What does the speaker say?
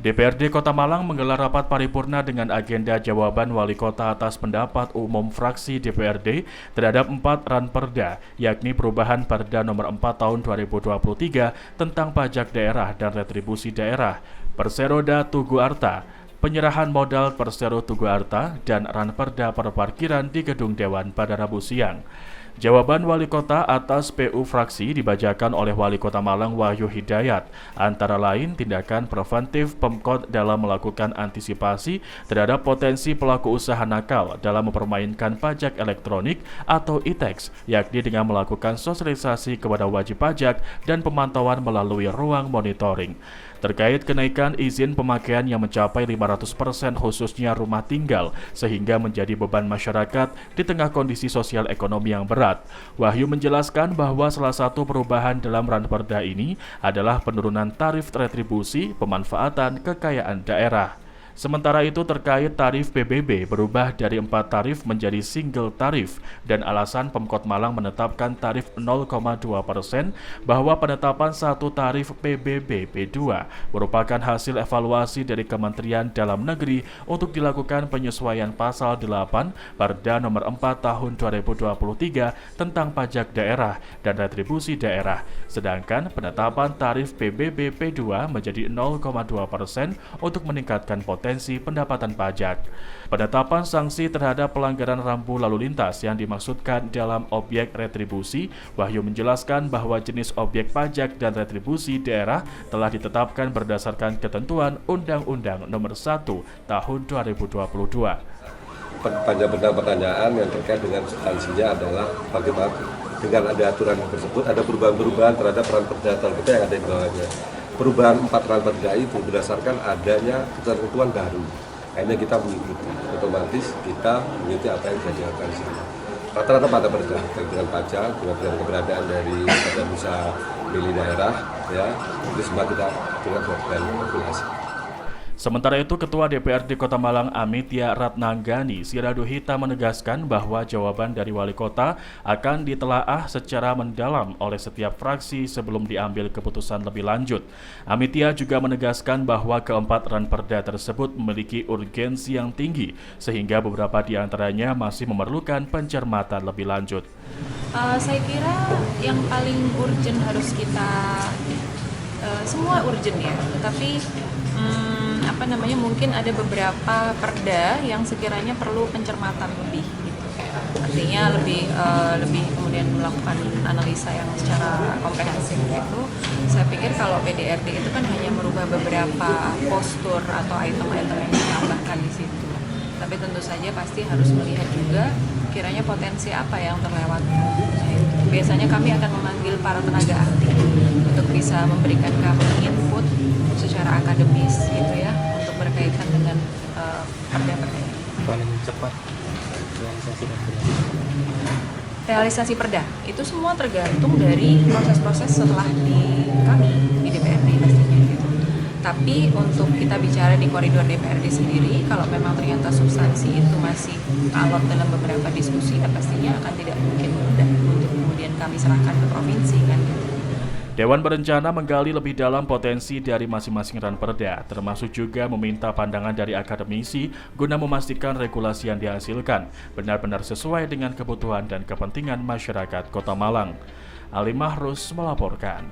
DPRD Kota Malang menggelar rapat paripurna dengan agenda jawaban Wali Kota atas pendapat umum fraksi DPRD terhadap 4 ranperda, yakni perubahan Perda Nomor 4 Tahun 2023 tentang pajak daerah dan retribusi daerah, Perseroda Tugu Arta, penyerahan modal Persero Tugu Arta, dan ranperda perparkiran di Gedung Dewan pada Rabu siang. Jawaban Wali Kota atas PU fraksi dibacakan oleh Wali Kota Malang Wahyu Hidayat, antara lain tindakan preventif Pemkot dalam melakukan antisipasi terhadap potensi pelaku usaha nakal dalam mempermainkan pajak elektronik atau e-tax, yakni dengan melakukan sosialisasi kepada wajib pajak dan pemantauan melalui ruang monitoring. Terkait kenaikan izin pemakaian yang mencapai 500% khususnya rumah tinggal, sehingga menjadi beban masyarakat di tengah kondisi sosial ekonomi yang berat. Wahyu menjelaskan bahwa salah satu perubahan dalam ranperda ini adalah penurunan tarif retribusi pemanfaatan kekayaan daerah. Sementara itu terkait tarif PBB berubah dari 4 tarif menjadi single tarif dan alasan Pemkot Malang menetapkan tarif 0,2% bahwa penetapan satu tarif PBB P2 merupakan hasil evaluasi dari Kementerian Dalam Negeri untuk dilakukan penyesuaian pasal 8 Perda Nomor 4 Tahun 2023 tentang pajak daerah dan retribusi daerah. Sedangkan penetapan tarif PBB P2 menjadi 0,2% untuk meningkatkan potensi pendapatan pajak. Penetapan sanksi terhadap pelanggaran rambu lalu lintas yang dimaksudkan dalam objek retribusi, Wahyu menjelaskan bahwa jenis objek pajak dan retribusi daerah telah ditetapkan berdasarkan ketentuan Undang-Undang Nomor 1 Tahun 2022. Banyak pertanyaan yang terkait dengan substansinya adalah bagaimana dengan ada aturan tersebut ada perubahan-perubahan terhadap ranperda kita yang ada di bawahnya. Perubahan 4 ranperda itu berdasarkan adanya ketentuan baru. Akhirnya kita mengikuti, otomatis kita mengikuti apa yang sudah dilakukan di sana. Rata-rata pada perda dengan pajak, dengan keberadaan dari badan usaha milik daerah, ya, itu semua kita lakukan regulasi. Sementara itu, Ketua DPRD Kota Malang Amitya Ratnanggani Siraduhita menegaskan bahwa jawaban dari Wali Kota akan ditelaah secara mendalam oleh setiap fraksi sebelum diambil keputusan lebih lanjut. Amitya juga menegaskan bahwa keempat ranperda tersebut memiliki urgensi yang tinggi, sehingga beberapa di antaranya masih memerlukan pencermatan lebih lanjut. Saya kira yang paling urgent harus kita, semua urgent ya, tapi mungkin ada beberapa perda yang sekiranya perlu pencermatan lebih gitu. Artinya lebih kemudian melakukan analisa yang secara komprehensif gitu. Saya pikir kalau PDRD itu kan hanya merubah beberapa postur atau item-item yang ditambahkan di situ. Tapi tentu saja pasti harus melihat juga kiranya potensi apa yang terlewat. Biasanya kami akan memanggil para tenaga ahli untuk bisa memberikan kami input secara akademis gitu ya, untuk berkaitan dengan perda-perda. Paling cepat realisasi perda itu semua tergantung dari proses-proses setelah di kami di DPRD pastinya gitu. Tapi untuk kita bicara di koridor DPRD sendiri, kalau memang ternyata substansi itu masih alot dalam beberapa diskusi, dan pastinya akan tidak mungkin mudah untuk kemudian kami serahkan ke provinsi kan gitu. Dewan berencana menggali lebih dalam potensi dari masing-masing ranperda, termasuk juga meminta pandangan dari akademisi guna memastikan regulasi yang dihasilkan benar-benar sesuai dengan kebutuhan dan kepentingan masyarakat Kota Malang. Ali Mahrus melaporkan.